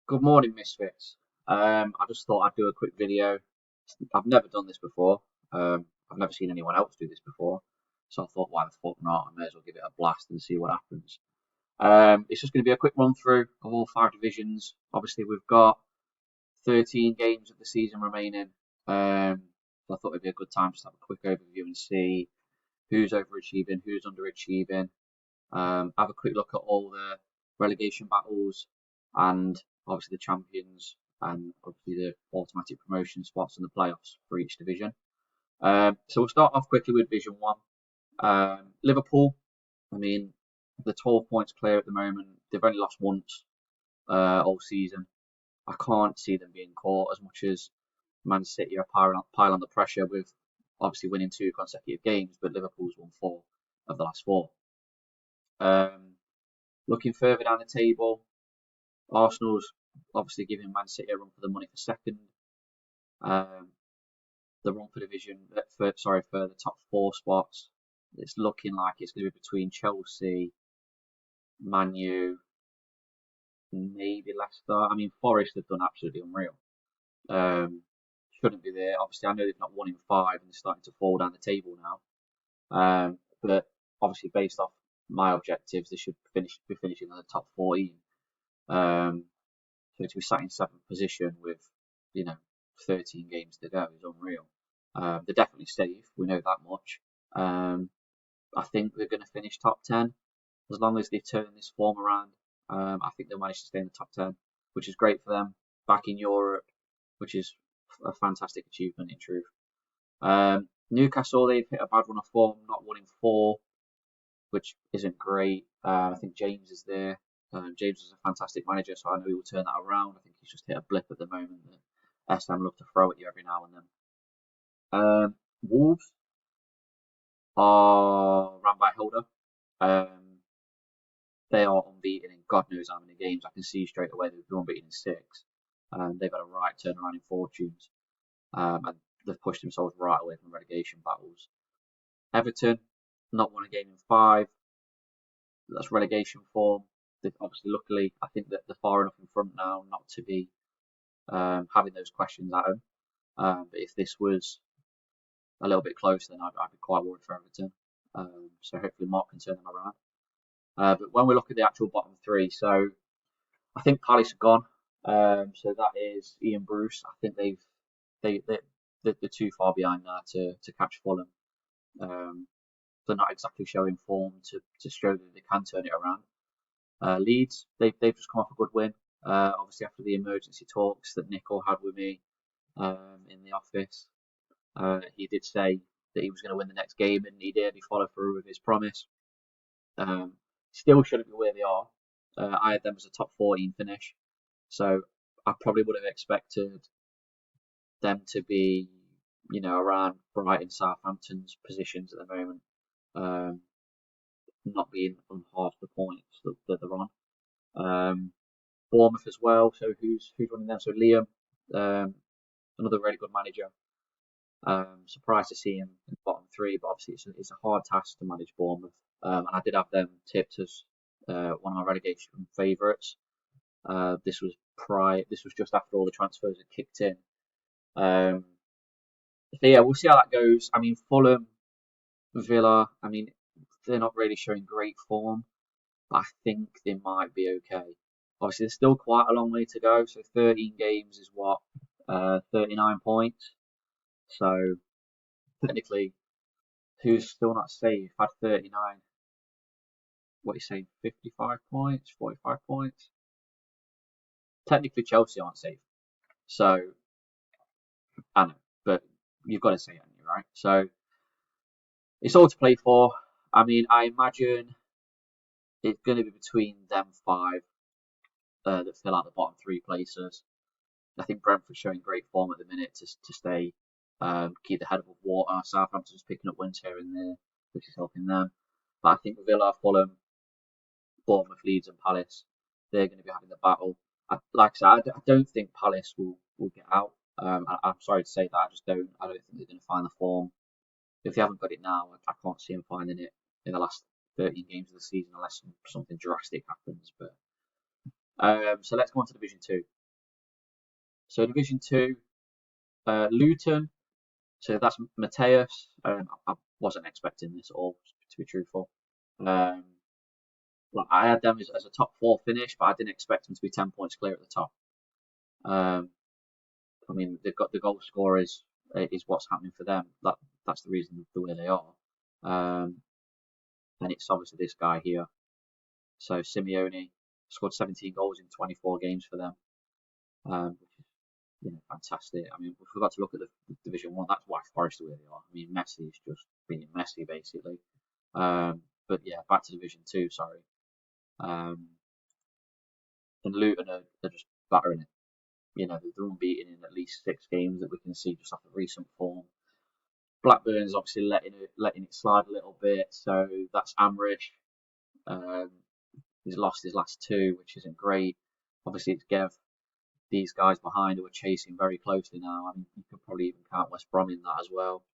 Good morning, Misfits. I just thought I'd do a quick video. I've never done this before. I've never seen anyone else do this before. So I thought, why the fuck not? I may as well give it a blast and see what happens. It's just going to be a quick run through of all five divisions. Obviously, we've got 13 games of the season remaining. So I thought it'd be a good time just to have a quick overview and see who's overachieving, who's underachieving. Have a quick look at all the relegation battles and obviously the champions and obviously the automatic promotion spots and the playoffs for each division. So we'll start off quickly with Division 1. Liverpool, I mean, they're 12 points clear at the moment. They've only lost once all season. I can't see them being caught as much as Man City are pile on the pressure with obviously winning 2 consecutive games, but Liverpool's won 4 of the last 4. Looking further down the table, Arsenal's obviously giving Man City a run for the money for second. The run for the top 4 spots. It's looking like it's going to be between Chelsea, Man U, maybe Leicester. I mean, Forest have done absolutely unreal. Shouldn't be there. Obviously, I know they've not won in 5 and they're starting to fall down the table now. But obviously, based off my objectives, they should be finishing in the top 14. So to be sat in 7th position with 13 games to go is unreal. They're definitely safe. We know that much. I think they're going to finish top 10 as long as they turn this form around. I think they'll manage to stay in the top 10, which is great for them back in Europe, which is a fantastic achievement in truth. Newcastle, they've hit a bad run of form, not winning 4, which isn't great. I think James is there. James is a fantastic manager, so I know he will turn that around. I think he's just hit a blip at the moment that SM love to throw at you every now and then. Wolves are run by Hilda. They are unbeaten in God knows how many games. I can see straight away they've been unbeaten in 6. They've had a right turnaround in fortunes. And they've pushed themselves right away from relegation battles. Everton, not won a game in 5. That's relegation form. Obviously, luckily, I think that they're far enough in front now not to be having those questions at them. But if this was a little bit closer, then I'd be quite worried for Everton. So hopefully Mark can turn them around. But when we look at the actual bottom 3, so I think Palace are gone. So that is Ian Bruce. I think they're too far behind now to catch Fulham. They're not exactly showing form to show that they can turn it around. Leeds, they've just come off a good win. Obviously after the emergency talks that Nicol had with me in the office, he did say that he was going to win the next game, and he did. He followed through with his promise. Still shouldn't be where they are. I had them as a top 14 finish, so I probably would have expected them to be, around Brighton, Southampton's positions at the moment. Not being on half the points that they're on. Bournemouth as well. So who's running them? So Liam, another really good manager. Surprised to see him in the bottom 3, but obviously it's a hard task to manage Bournemouth. And I did have them tipped as one of my relegation favourites. This was just after all the transfers had kicked in. So yeah, we'll see how that goes. I mean, Fulham, Villa. I mean, they're not really showing great form, but I think they might be okay. Obviously, there's still quite a long way to go. So 13 games is what 39 points. So technically, who's still not safe had 39. What are you saying? 55 points, 45 points. Technically, Chelsea aren't safe. So I know, but you've got to say it, right? So it's all to play for. I mean, I imagine it's going to be between them 5 that fill out the bottom 3 places. I think Brentford's showing great form at the minute to stay, keep the head above water. Southampton's picking up wins here and there, which is helping them. But I think Villa, Fulham, Bournemouth, Leeds, and Palace, they're going to be having the battle. Like I said, I don't think Palace will get out. I'm sorry to say that. I just don't. I don't think they're going to find the form. If they haven't got it now, I can't see them finding it in the last 13 games of the season unless something drastic happens. But so let's go on to Division 2. So Division 2, Luton. So that's Mateus. I wasn't expecting this at all, to be truthful. Um, like I had them as a top 4 finish, but I didn't expect them to be 10 points clear at the top. Um, I mean, they've got the goal scorers is what's happening for them. That's the reason the way they are. Um, and it's obviously this guy here. So Simeone scored 17 goals in 24 games for them, which is fantastic. I mean, we forgot to look at the Division 1. That's why Forest are where they are. I mean, Messi is just being Messi basically. But yeah, back to Division 2. Sorry. Um, and Luton are just battering it. They're unbeaten in at least 6 games that we can see just off of recent form. Blackburn's obviously letting it slide a little bit, so that's Amrish. Um, he's lost his last 2, which isn't great. Obviously, it's Gev. These guys behind who are chasing very closely now. I mean, you could probably even count West Brom in that as well.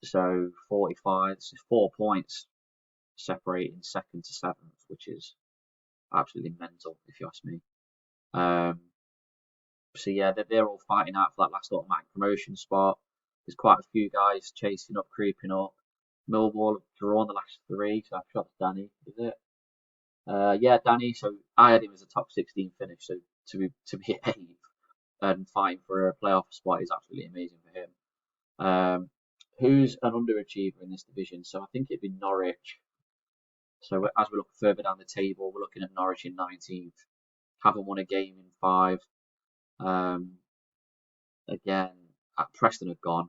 So 45, this is 4 points separating second to 7th, which is absolutely mental if you ask me. So yeah, they're all fighting out for that last automatic promotion spot. There's quite a few guys chasing up, creeping up. Millwall have drawn the last 3, so I'm sure it's Danny, is it? Yeah, Danny. So I had him as a top 16 finish. So to be 8th and fighting for a playoff spot is absolutely amazing for him. Who's an underachiever in this division? So I think it'd be Norwich. So as we look further down the table, we're looking at Norwich in 19th. Haven't won a game in 5. Again, Preston have gone.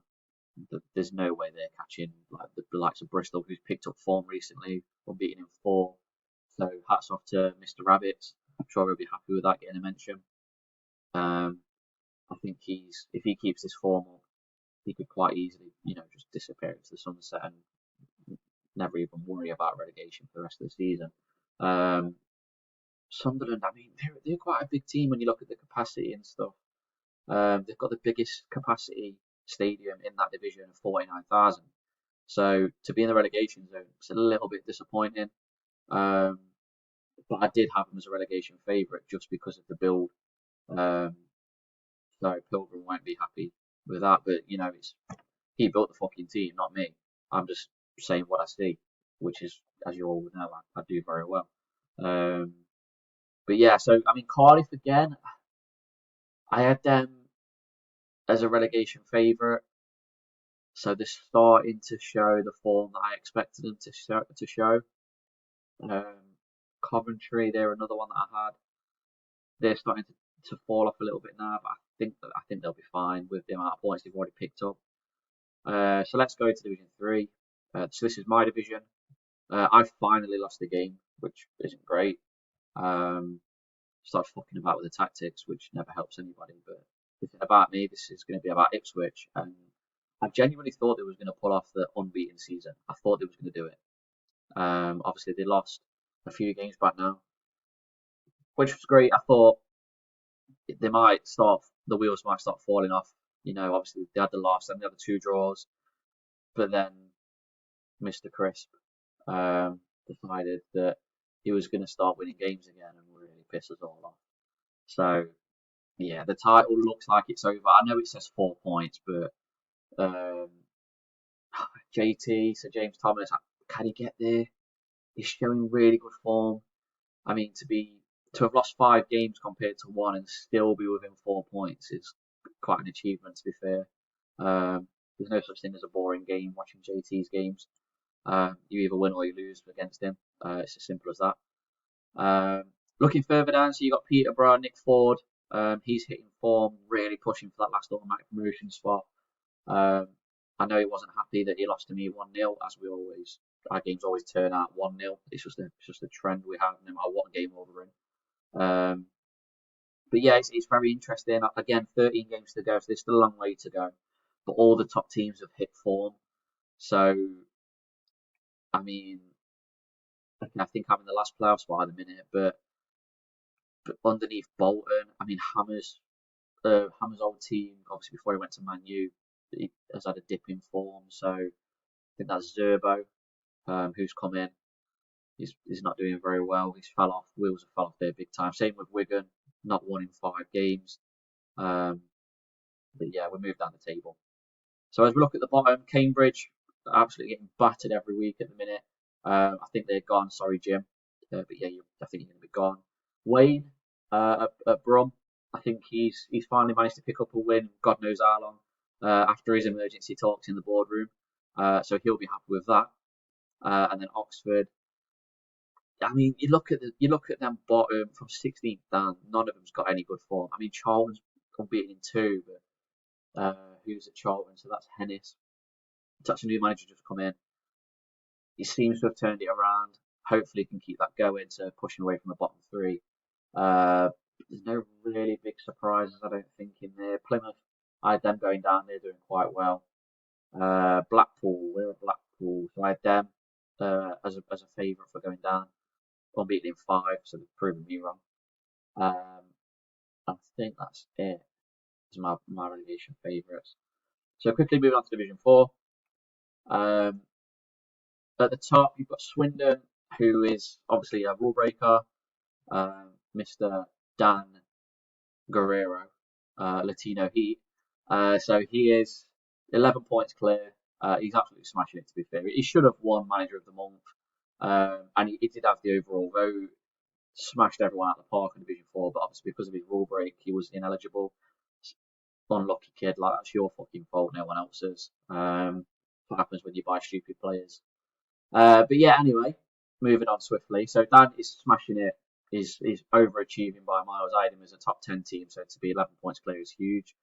There's no way they're catching like the likes of Bristol, who's picked up form recently, unbeaten in 4. So hats off to Mr. Rabbit. I'm sure he'll be happy with that getting a mention. I think if he keeps this form up, he could quite easily, just disappear into the sunset and never even worry about relegation for the rest of the season. Sunderland, I mean, they're quite a big team when you look at the capacity and stuff. They've got the biggest capacity stadium in that division of 49,000. So to be in the relegation zone, it's a little bit disappointing. But I did have them as a relegation favourite just because of the build. So Pilgrim won't be happy with that. But he built the fucking team, not me. I'm just saying what I see, which is, as you all would know, I do very well. But yeah, so I mean Cardiff again. I had them as a relegation favourite, so they're starting to show the form that I expected them to show. Coventry, they're another one that I had. They're starting to fall off a little bit now, but I think they'll be fine with the amount of points they've already picked up. So let's go to Division 3. So this is my division. I finally lost the game, which isn't great. Started fucking about with the tactics, which never helps anybody. But this isn't about me. This is going to be about Ipswich, and I genuinely thought they was going to pull off the unbeaten season. I thought they was going to do it. Obviously, they lost a few games back now, which was great. I thought the wheels might start falling off. Obviously they had the loss and they had the 2 draws, but then Mr. Crisp decided that he was going to start winning games again and really piss us all off. So yeah, the title looks like it's over. I know it says 4 points, but um, JT, so James Thomas, can he get there? He's showing really good form. I mean, to have lost 5 games compared to 1 and still be within 4 points is quite an achievement. To be fair, there's no such thing as a boring game watching JT's games. You either win or you lose against him. It's as simple as that. Looking further down, so you got Peterborough, Nick Ford. He's hitting form, really pushing for that last automatic promotion spot. I know he wasn't happy that he lost to me 1-0, as we always. Our games always turn out 1-0. It's just a trend we have, no matter what game we're in. But yeah, it's very interesting. Again, 13 games to go, so there's still a long way to go. But all the top teams have hit form. So, I mean, I think I'm in the last playoff spot at the minute, but underneath Bolton, I mean, Hammer's old team, obviously before he went to Man U, he has had a dip in form. So I think that's Zerbo, who's come in. He's not doing very well. He's fell off. Wheels have fell off there big time. Same with Wigan. not won in 5 games. But yeah, we moved down the table. So as we look at the bottom, Cambridge are absolutely getting battered every week at the minute. I think they're gone. Sorry, Jim. But yeah, I think you're going to be gone. Wayne at Brum, I think he's finally managed to pick up a win. God knows how long after his emergency talks in the boardroom. So he'll be happy with that. And then Oxford. I mean, you look at them bottom from 16th down. None of them's got any good form. I mean, Charlton's unbeaten in 2, but who's at Charlton? So that's Hennis. That's a new manager just come in. He seems to have turned it around. Hopefully, he can keep that going to pushing away from the bottom 3. There's no really big surprises, I don't think, in there. Plymouth, I had them going down. They're doing quite well. Blackpool, we're at Blackpool, so I had them as a favourite for going down. Unbeaten in 5, so they've proven me wrong. I think that's it. It's my relegation favourites. So quickly moving on to Division 4. At the top, you've got Swindon, who is obviously a rule breaker. Mr. Dan Guerrero, Latino Heat. So he is 11 points clear. He's absolutely smashing it, to be fair. He should have won Manager of the Month. And he did have the overall vote. Smashed everyone out of the park in Division 4, but obviously because of his rule break, he was ineligible. Unlucky kid, like that's your fucking fault, no one else's. What happens when you buy stupid players? But yeah, anyway, moving on swiftly. So Dan is smashing it. Is overachieving by miles. I had him as a top 10 team, so to be 11 points clear is huge.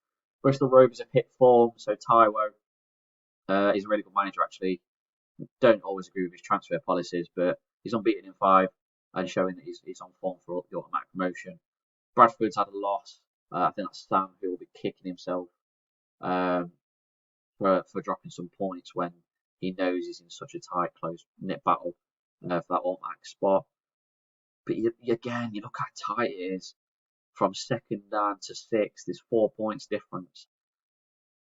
Bristol Rovers have hit form, so Taiwo is a really good manager actually. Don't always agree with his transfer policies, but he's unbeaten in 5 and showing that he's on form for the automatic promotion. Bradford's had a loss. I think that's Sam who will be kicking himself for dropping some points when he knows he's in such a tight, close-knit battle for that automatic spot. But again, you look how tight it is. From 2nd down to 6th, there's 4 points difference.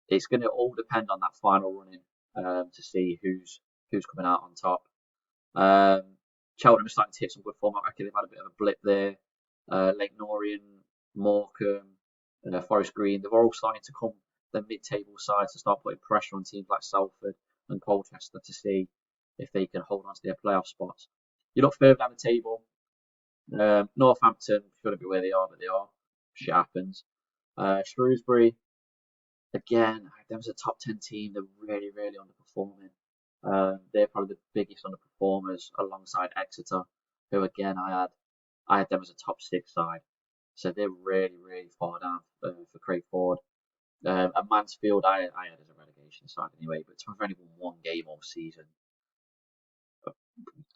It's going to all depend on that final running to see who's coming out on top. Cheltenham are starting to hit some good form. I reckon they've had a bit of a blip there. Lake Norrian, Morecambe, Forest Green, they're all starting to come the mid-table sides to start putting pressure on teams like Salford and Colchester to see if they can hold on to their playoff spots. You look further down the table, Northampton shouldn't be where they are, but they are. Shit happens. Shrewsbury, again, them as a top 10 team, they're really, really underperforming. They're probably the biggest underperformers alongside Exeter, who again I had them as a top 6 side. So they're really, really far down for Craig Ford. And Mansfield, I had as a relegation side anyway, but to have only won 1 game all season,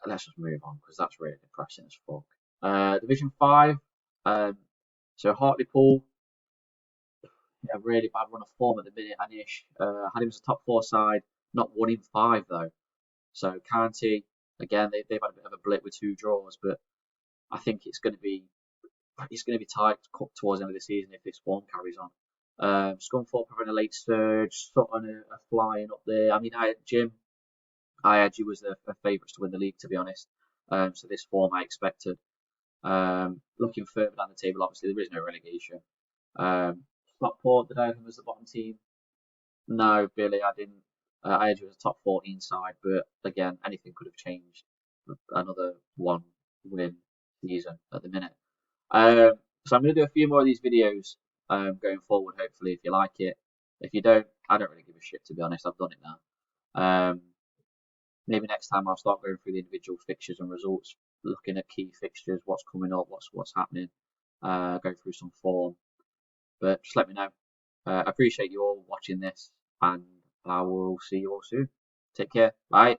let's just move on because that's really depressing as fuck. Division 5, so Hartlepool, a really bad run of form at the minute. Anish had him as a top 4 side, not 1 in 5 though. So County, again, they've had a bit of a blip with 2 draws, but I think it's going to be tight towards the end of the season if this form carries on. Scunthorpe having a late surge, Sutton are flying up there. I mean, I had you as the favourites to win the league, to be honest. So this form I expected. Looking further down the table, obviously there is no relegation. Stockport, did I have them as the bottom team? No, Billy, I didn't. I had you as a top 14 side, but again, anything could have changed. Another 1 win season at the minute. So I'm going to do a few more of these videos going forward, hopefully, if you like it. If you don't, I don't really give a shit, to be honest. I've done it now. Maybe next time I'll start going through the individual fixtures and results, looking at key fixtures, what's coming up, what's happening, go through some form. But just let me know. I appreciate you all watching this, and I will see you all soon. Take care. Bye.